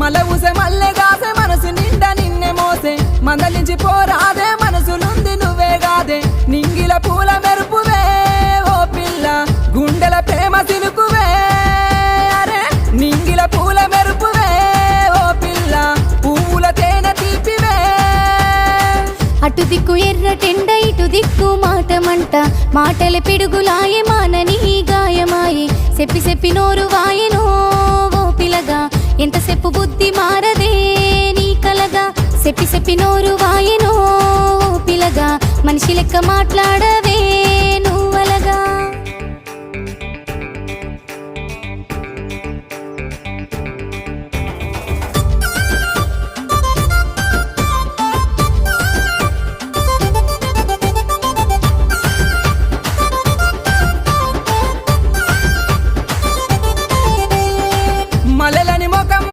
మల్లె ఊసే మల్లె గాసే మనసు నిండా నిన్నే మోసే మందలించి పోరాదే మనసులుంది నువ్వే గాదే నింగిల పూల మెరుపువే ఓ పిల్ల గుండెల ప్రేమ సిలుకువే అరే నింగిల పూల మెరుపువే ఓ పిల్ల పువ్వుల తేనె తీపివే అటు దిక్కు ఎర్రటెండ ఇటు దిక్కు మాటమంట మాటల పిడుగులాయే మానని గాయమాయే చెప్పి చెప్పి నోరు వాయెనో ఓ పిలగా ఎంతసేపు బుద్ధి మారదే నీ కలగా చెప్పి చెప్పి నోరు వాయెనో ఓ పిలగా మనిషి లెక్క మాట్లాడవే